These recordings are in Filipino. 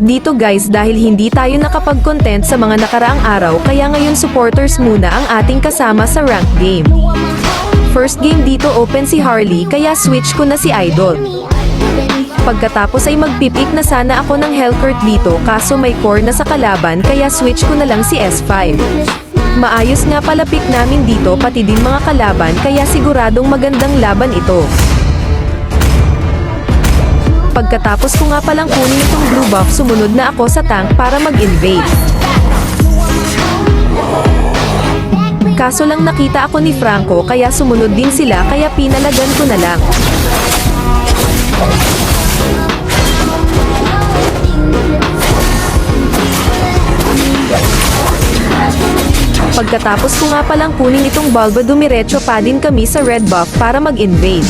Dito guys, dahil hindi tayo nakapag-content sa mga nakaraang araw, kaya ngayon supporters muna ang ating kasama sa rank game. First game dito open si Harley, kaya switch ko na si Idol. Pagkatapos ay magpipik na sana ako ng Hellcurt dito, kaso may core na sa kalaban, kaya switch ko na lang si S5. Maayos nga pala pick namin dito pati din mga kalaban, kaya siguradong magandang laban ito. Pagkatapos ko nga palang kunin itong blue buff, sumunod na ako sa tank para mag-invade. Kaso lang nakita ako ni Franco, kaya sumunod din sila, kaya pinalagan ko na lang. Pagkatapos ko nga palang kunin itong bulba, dumiretso pa din kami sa red buff para mag-invade.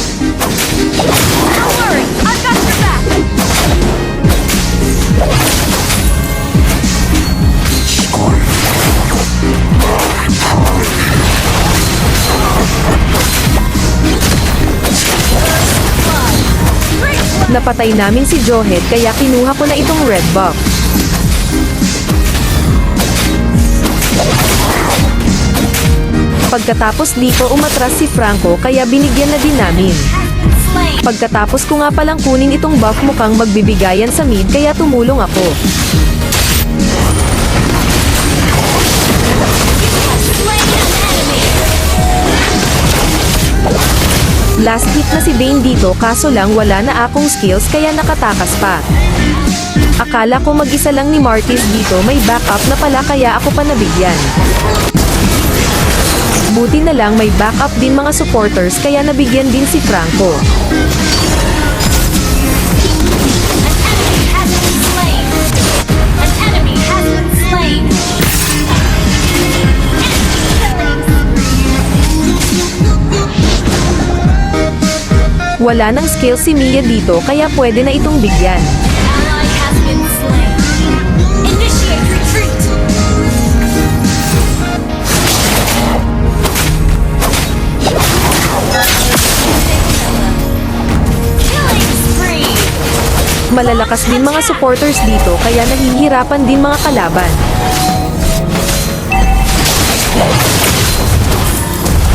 Napatay namin si Johead, kaya kinuha ko na itong red buff. Pagkatapos dito umatras si Franco, kaya binigyan na din namin. Pagkatapos ko nga palang kunin itong buff, mukhang magbibigayan sa mid, kaya tumulong ako. Last hit na si Vayne dito, kaso lang wala na akong skills, kaya nakatakas pa. Akala ko mag-isa lang ni Martis dito, may backup na pala, kaya ako pa nabigyan. Buti na lang may backup din mga supporters, kaya nabigyan din si Franco. Wala nang skill si Mia dito, kaya pwede na itong bigyan. Malalakas din mga supporters dito, kaya nahihirapan din mga kalaban.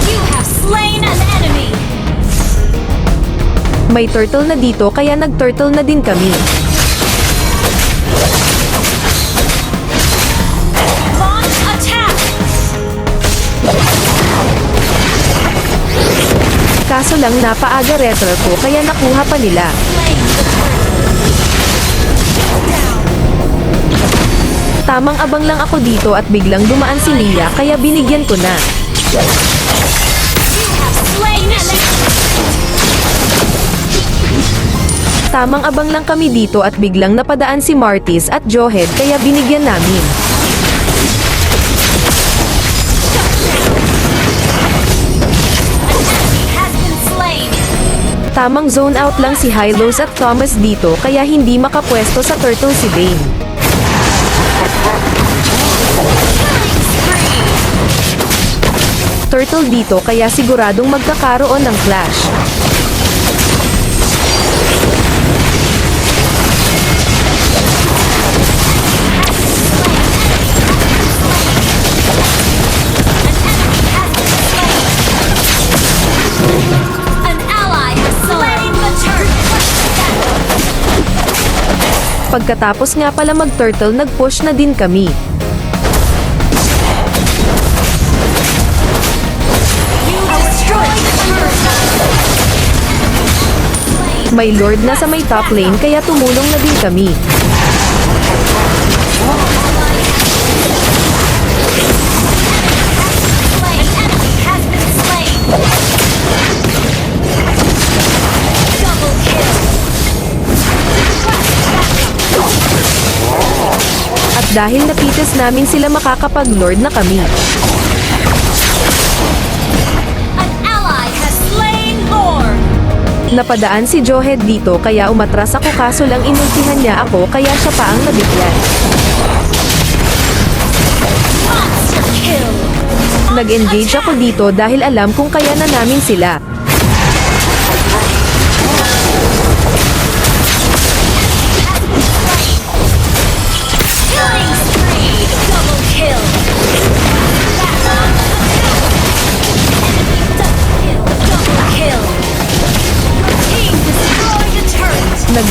You have slain an enemy. May turtle na dito, kaya nag-turtle na din kami. Launch attack. Kaso lang napaaga retro ko, kaya nakuha pa nila. Tamang abang lang ako dito at biglang dumaan si Mia, kaya binigyan ko na. You have slain an enemy. Tamang abang lang kami dito at biglang napadaan si Martis at Johead, kaya binigyan namin. Tamang zone out lang si Hylos at Thomas dito, kaya hindi makapwesto sa turtle si Vayne. Turtle dito, kaya siguradong magkakaroon ng clash. Pagkatapos nga pala mag-turtle, nag-push na din kami. May lord na sa may top lane, kaya tumulong na din kami. At dahil napitas namin sila, makakapag-lord na kami. Napadaan si Johead dito, kaya umatras ako, kaso lang inultihan niya ako, kaya siya pa ang nabigyan. Nag-engage ako dito dahil alam kong kaya na namin sila.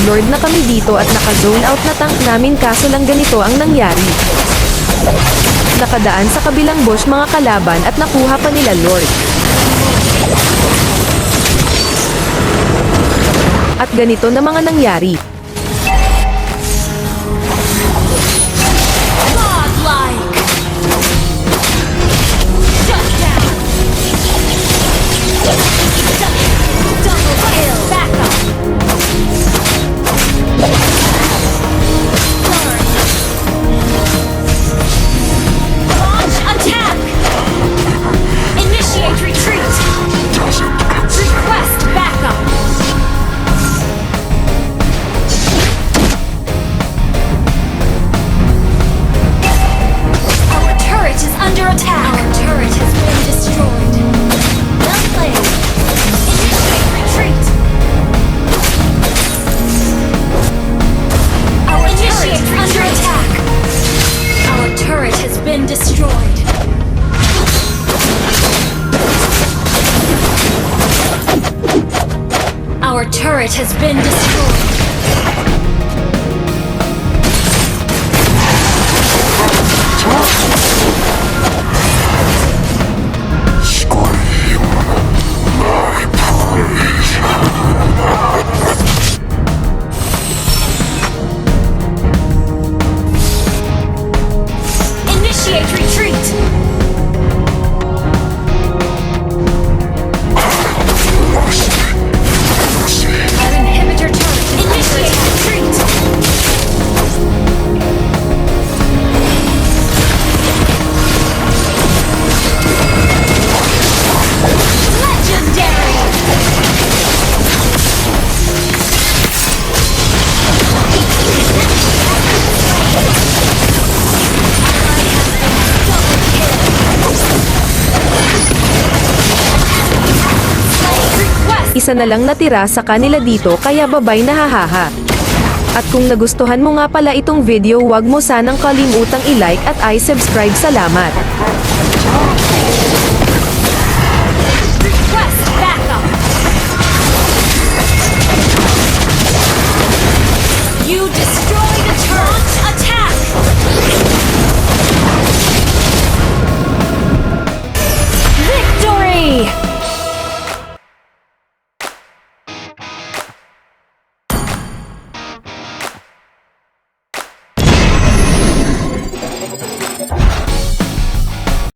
nag-lord na kami dito at naka-zone out na tank namin kaso lang ganito ang nangyari. Nakadaan sa kabilang bush mga kalaban at nakuha pa nila lord. At ganito na mga nangyari. Godlike. Shut down. Double kill. Back up. Burn. Launch attack. Initiate retreat. Request backup. Our turret is under attack. Our turret has been destroyed. Well played. Initiate retreat. Our turret is under attack. Our turret has been destroyed. Our turret has been destroyed. Initiate retreat. Our inhibitor turret. Initiate retreat. Legendary. Request. Isa na lang natira sa kanila dito kaya babay na hahaha. At kung nagustuhan mo nga pala itong video, wag mo sanang kalimutang i-like at i-subscribe. Salamat!